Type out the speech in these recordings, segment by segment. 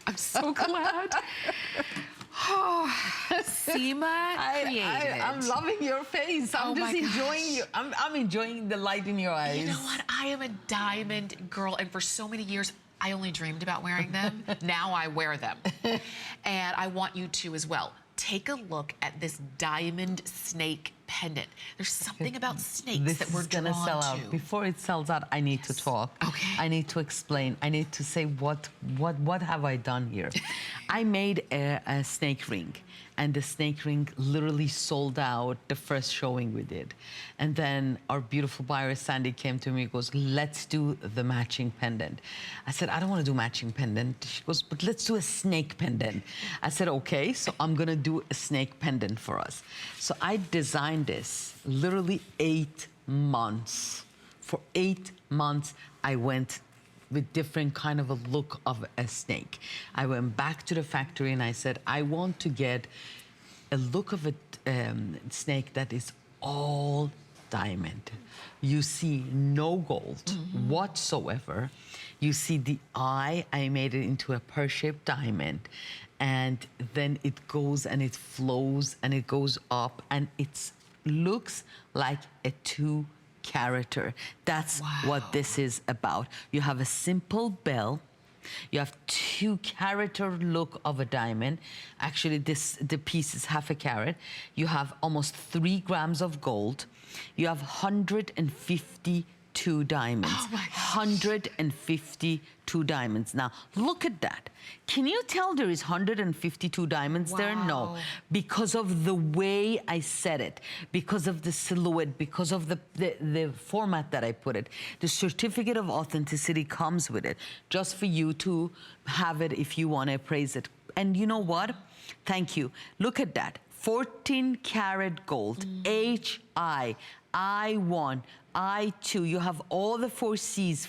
I'm so glad. Oh, Seema created. I'm loving your face. I'm just enjoying you. I'm enjoying the light in your eyes. You know what? I am a diamond girl, and for so many years, I only dreamed about wearing them. Now I wear them. And I want you to as well. Take a look at this diamond snake pendant. There's something about snakes that we're drawn to. This is gonna sell out. Before it sells out, I need to talk. Okay. I need to explain. I need to say what have I done here? I made a snake ring, and the snake ring literally sold out the first showing we did. And then our beautiful buyer, Sandy, came to me and goes, let's do the matching pendant. I said, I don't want to do matching pendant. She goes, but let's do a snake pendant. I said, okay, so I'm going to do a snake pendant for us. So I designed this literally 8 months. For 8 months, I went with different kind of a look of a snake. I went back to the factory and I said, I want to get a look of a snake that is all diamond. You see no gold whatsoever. You see the eye, I made it into a pear-shaped diamond. And then it goes and it flows and it goes up and it looks like a 2-carat. That's what this is about. You have a simple bell. You have 2-carat look of a diamond. Actually, the piece is 1/2 carat. You have almost 3 grams of gold. You have 152 diamonds. Oh my gosh. 152 diamonds. Now, look at that. Can you tell there is 152 diamonds there? No. Because of the way I set it, because of the silhouette, because of the format that I put it. The certificate of authenticity comes with it, just for you to have it if you want to appraise it. And you know what? Thank you. Look at that. 14-karat gold, HI, I1, I2. You have all the 4 C's,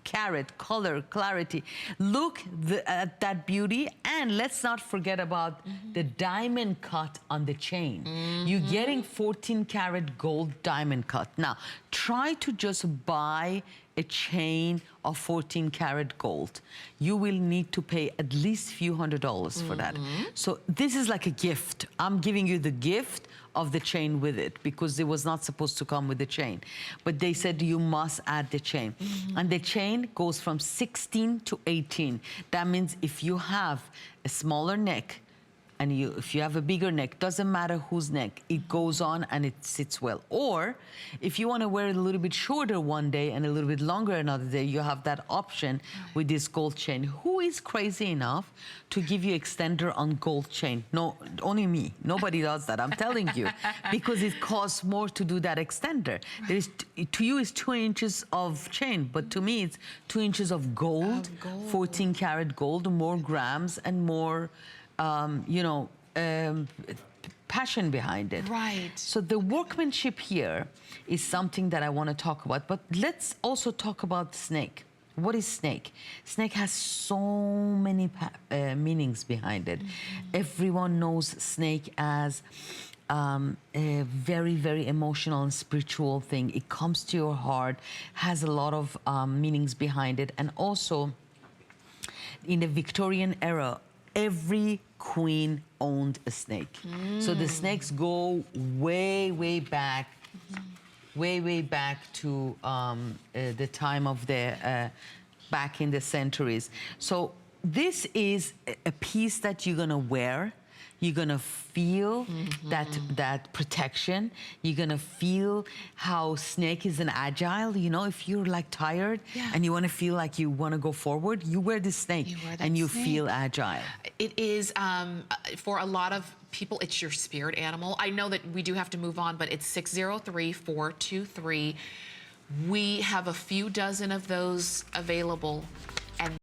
carat, color, clarity. Look at that beauty. And let's not forget about the diamond cut on the chain. You're getting 14-karat gold diamond cut. Now, try to just buy a chain of 14-karat gold. You will need to pay at least a few $100s for that. So this is like a gift. I'm giving you the gift of the chain with it because it was not supposed to come with the chain. But they said you must add the chain. And the chain goes from 16 to 18. That means if you have a smaller neck, and if you have a bigger neck, doesn't matter whose neck, it goes on and it sits well. Or if you want to wear it a little bit shorter one day and a little bit longer another day, you have that option with this gold chain. Who is crazy enough to give you extender on gold chain? No, only me. Nobody does that, I'm telling you, because it costs more to do that extender. There is, to you, it's 2 inches of chain, but to me, it's 2 inches of gold, 14-karat gold, more grams and more, you know, passion behind it. Right. So the workmanship here is something that I want to talk about, but let's also talk about snake. What is snake? Snake has so many meanings behind it. Everyone knows snake as a very, very emotional and spiritual thing. It comes to your heart, has a lot of meanings behind it. And also, in the Victorian era, every queen owned a snake. So the snakes go way, way back, way back to the time of the, back in the centuries. So this is a piece that you're gonna wear. You're gonna feel that protection. You're gonna feel how snake is an agile. You know, if you're like tired and you wanna feel like you wanna go forward, you wear this snake and you feel agile. It is, for a lot of people, it's your spirit animal. I know that we do have to move on, but it's 603-423. We have a few dozen of those available.